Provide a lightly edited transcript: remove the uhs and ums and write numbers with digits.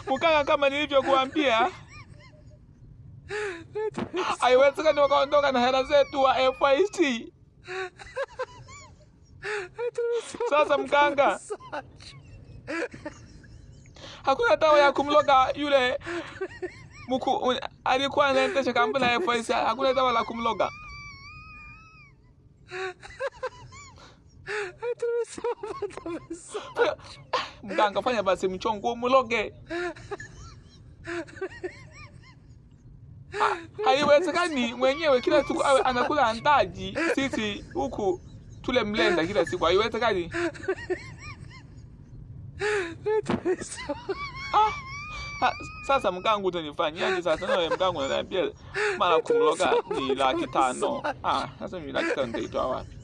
Mganga, kama nilivyokuambia, haiwezekani wakaondoka na hela zetu wa FIC. Sasa mganga, hakuna dawa ya kumloga yule alikuwa anaendesha kampuni ya FIC. Hakuna dawa la kumloga. Mganga, fanya basi mchongo umloge. Haiwezekani mwenyewe kila siku awe anakula andaji, sisi huku tule mlenda kila siku. Haiwezekani. Sasa mganga, utanifanyaje sasa? Nawe mganga unaniambia mara kumloga ni 500,000. Sasa mimi 500,000 nitaitoa wapi?